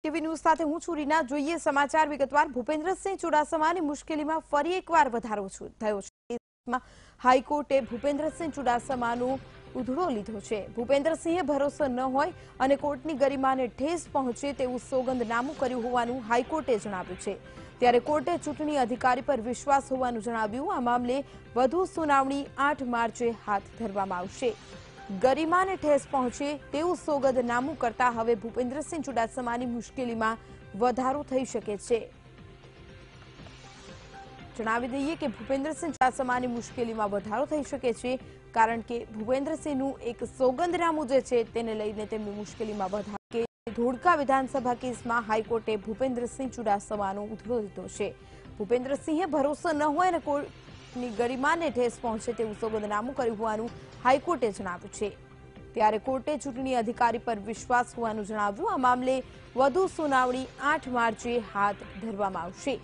TV news સાથે હું છું રીના। જોઈએ સમાચાર વિગતવાર। ભૂપેન્દ્રસિંહ ચુડાસમાની મુશ્કેલીમાં ફરી એકવાર વધારો થયો છે। હાઈકોર્ટે ભૂપેન્દ્રસિંહ ચુડાસમાનું ઉધડો લીધો છે। ભૂપેન્દ્રસિંહે ભરોસો ન હોય અને કોર્ટની ગરિમાને ઠેસ પહોંચે તેવું સોગંદનામું કર્યું હોવાનું હાઈકોર્ટે જણાવ્યું છે। ત્યારે કોર્ટે ચૂંટણી અધિકારી પર વિશ્વાસ હોવાનું જણાવ્યું। આ મામલે વધુ સુનાવણી 8 માર્ચે હાથ ધરવામાં આવશે। गरिमाने ठेस पहुंचे तेवुं सोगंदनामું करता हवे भूपेन्द्रसिंह चुडासमानी मुश्केलीमां वधारो थई शके छे। जणावी दઈએ કે भूपेन्द्रसिंह चुडासमानी मुश्केलीमां वधारो थई शके छे कारण के भूपेन्द्रसिंहનું એક સોગંદનામું જે છે તેને લઈને તેમની મુશ્કેલીમાં વધારો કે ધોળકા વિધાનસભા કેસમાં હાઈકોર્ટે ભૂપેન્દ્રસિંહ ચુડાસમાનો ઉધડો લીધો છે। ભૂપેન્દ્રસિંહે ભરોસો ન હોય અને કોર્ટની ગરિમાને ઠેસ પહોંચે તેવું સોગંદનામું કર્યું હોવાનું હાઈકોર્ટે જણાવ્યું છે। ત્યારે કોર્ટે ચૂંટણી અધિકારી પર વિશ્વાસ હોવાનું જણાવ્યું। આ મામલે વધુ સુનાવણી 8 માર્ચે હાથ ધરવામાં આવશે।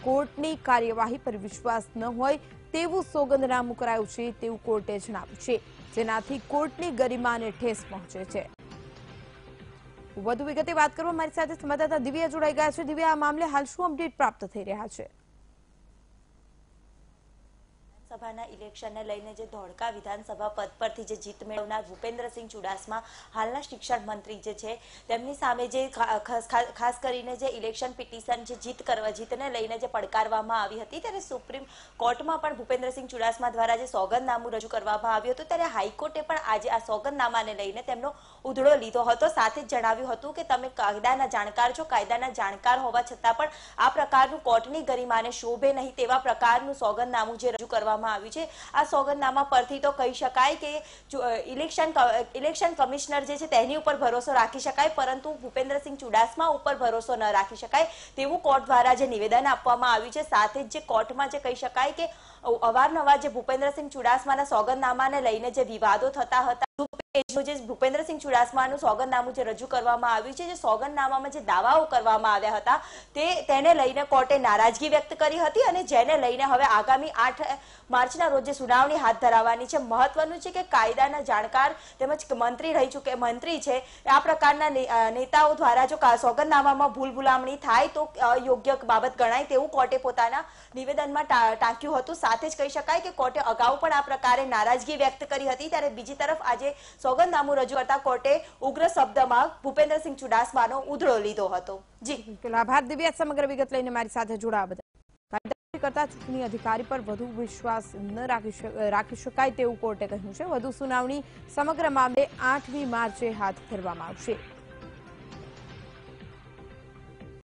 કોર્ટની કાર્યવાહી પર વિશ્વાસ ન હોય તેવું સોગંદનામું કરાયું છે તેવું કોર્ટે જણાવ્યું છે, જેનાથી કોર્ટની ગરિમાને ઠેસ પહોંચે છે। વધુ વિગતે વાત કરવા મારી સાથે સંવાદદાતા દિવ્યા જોડાઈ ગયા છે। દિવ્યા, આ મામલે હાલ શું અપડેટ પ્રાપ્ત થઈ રહ્યા છે? સભાના ઇલેક્શનને લઈને જે ધોળકા વિધાનસભા પદ પરથી જે જીત મેળવનાર ભૂપેન્દ્રસિંહ ચુડાસમા હાલના શિક્ષણ મંત્રી જે છે તેમની સામે જે ખાસ કરીને જે ઇલેક્શન પિટિશન જે જીતને લઈને જે પડકારવામાં આવી હતી ત્યારે સુપ્રીમ કોર્ટમાં પણ ભૂપેન્દ્રસિંહ ચુડાસમા દ્વારા જે સોગંદનામું રજૂ કરવામાં આવ્યું હતું ત્યારે હાઈકોર્ટે પણ આજે આ સોગંદનામાને લઈને તેમનો ઉધડો લીધો હતો। સાથે જ જણાવ્યું હતું કે તમે કાયદાના જાણકાર છો, કાયદાના જાણકાર હોવા છતાં પણ આ પ્રકારનું કોર્ટની ગરિમાને શોભે નહીં તેવા પ્રકારનું સોગંદનામું જે રજૂ કરવામાં આવ્યું છે। આ સોગંદનામા પરથી તો કહી શકાય કે ઇલેક્શન કમિશનર જે છે તેની ઉપર ભરોસો રાખી શકાય, પરંતુ ભૂપેન્દ્રસિંહ ચુડાસમા ઉપર ભરોસો ન રાખી શકાય તેવું કોર્ટ દ્વારા જે નિવેદન આપવામાં આવ્યું છે। સાથે જ જે કોર્ટમાં જે કહી શકાય કે અવારનવાર જે ભૂપેન્દ્રસિંહ ચુડાસમાના સોગંદનામાને લઈને જે વિવાદો થતા હતા, જે ભૂપેન્દ્રસિંહ ચુડાસમાનું સોગંદનામું જે રજૂ કરવામાં આવ્યું છે, જે સોગંદનામામાં જે દાવાઓ કરવામાં આવ્યા હતા તેને લઈને કોર્ટે નારાજગી વ્યક્ત કરી હતી અને જેને લઈને હવે આગામી 8 માર્ચના રોજ જે સુનાવણી હાથ ધરાવવાની છે। મહત્વનું છે કે કાયદાના જાણકાર તેમજ મંત્રી છે આ પ્રકારના નેતાઓ દ્વારા જો સોગંદનામામાં ભૂલભુલામણી થાય તો યોગ્ય બાબત ગણાય તેવું કોર્ટે પોતાના નિવેદનમાં ટાંક્યું હતું। સાથે જ કહી શકાય કે કોર્ટે અગાઉ પણ આ પ્રકારે નારાજગી વ્યક્ત કરી હતી। ત્યારે બીજી તરફ આજે સોગંદનામું રજૂ કરતા કોર્ટે ઉગ્ર શબ્દમાં ભૂપેન્દ્રસિંહ ચુડાસમાનો ઉધડો લીધો હતો। જી આભાર દિવ્યા, સમગ્ર વિગત લઈને મારી સાથે જોડાવા બદલ। કરતા ચૂંટણી અધિકારી પર વધુ વિશ્વાસ ન રાખી શકાય તેવું કોર્ટે કહ્યું છે। વધુ સુનાવણી સમગ્ર મામલે 8મી માર્ચે હાથ ધરવામાં આવશે।